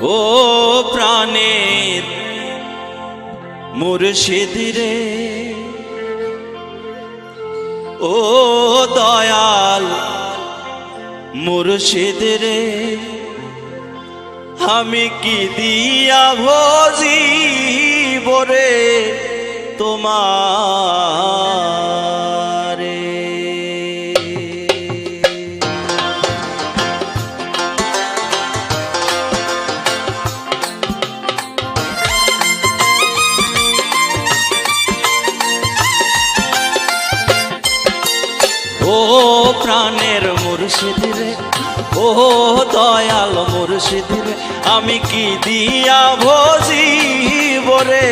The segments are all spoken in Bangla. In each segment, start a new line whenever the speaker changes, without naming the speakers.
ও প্রাণের মুর্শিদ রে, ও দয়াল মুর্শিদ রে, আমি কি দিয়া ভজিব রে তোমারে। ও প্রাণের মুর্শিদ রে, ও দয়াল মুর্শিদ রে, আমি কি দিয়া ভজিব রে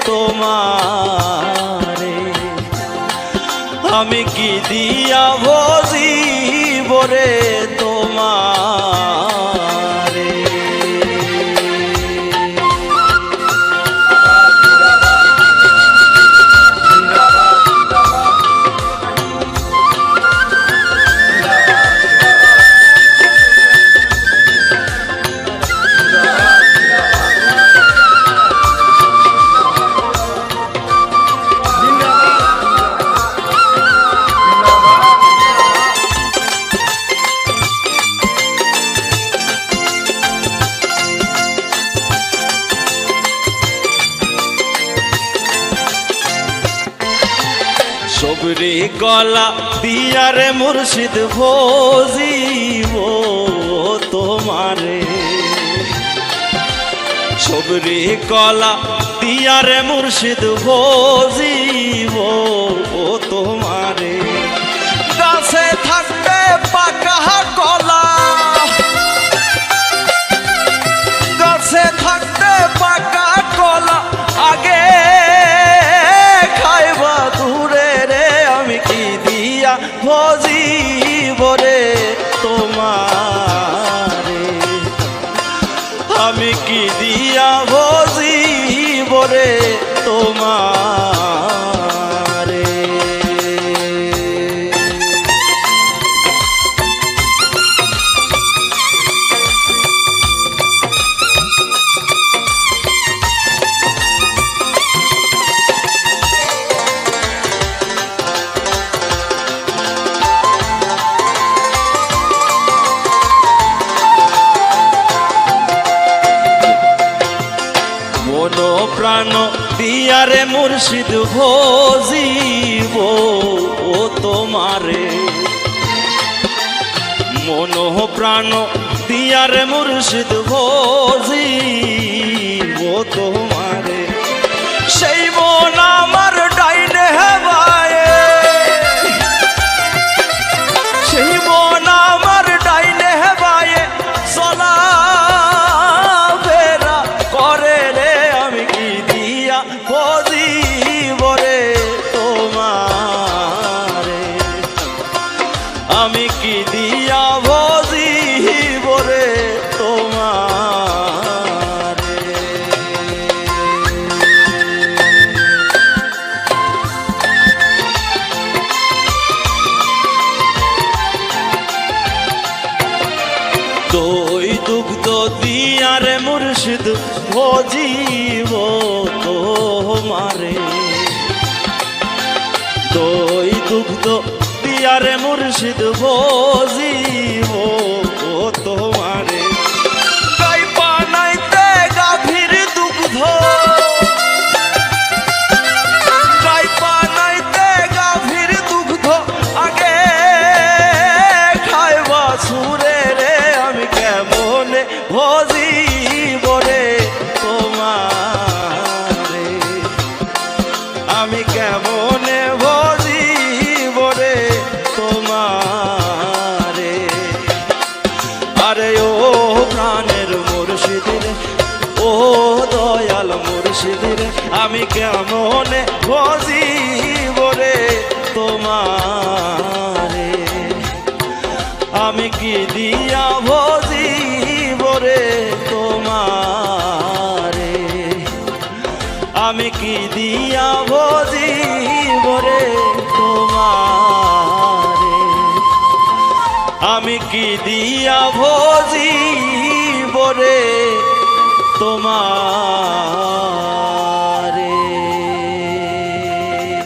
তোমারে। আমি কি দিয়া ভজিব রে তোমারে। সবরে গলা দিয়ারে মুর্শিদ ভজিব তোমারে। সবরে গলা দিয়ারে মুর্শিদ ভজিব তোমারে। গাছে থাকতে পাকা কলা, গাছে থাকতে পাকা কলা আগে খাইবা দূরে রে। আমি কি দিয়া ভজিব রে তোমারে। আমি কি দিয়া ভজিব রে তোমারে। মন প্রাণ দিয়ারে মুর্শিদ ভজিব তোমারে। মন প্রাণ দিয়ারে মুর্শিদ ভজিব তোমারে। সেই মন আমার ডাইনে হেবায়ে, সেই মন আমার ডাইনে হেবায়ে চলা ফেরা করে রে। আমি কি দিয়া ভজিব রে তোমারে। আমি কি দিয়া ভজিব রে তোমারে। দই দুগ্ধ দিয়ারে মুর্শিদ ভজিব তোমারে। দই দুগ্ধ দিয়ারে মুর্শিদ ভজিব তোমারে। গাই বানাইতে গাভীর দুগ্ধ, গাই বানাইতে গাভীর দুগ্ধ আগে খাইবা সুরে রে। আমি কেমনে ভজিব রে তোমারে। আমি কেমনে ভজিব রে তোমারে। আরে ও প্রাণের মুর্শিদ রে, ও দয়াল মুর্শিদ রে, আমি কেমনে ভজিব রে তোমারে। আমি কি দিয়া ভজিব রে তোমারে। আমি কি দিয়া ভজিব রে তোমারে। আমি কি দিয়া ভজিব রে তোমার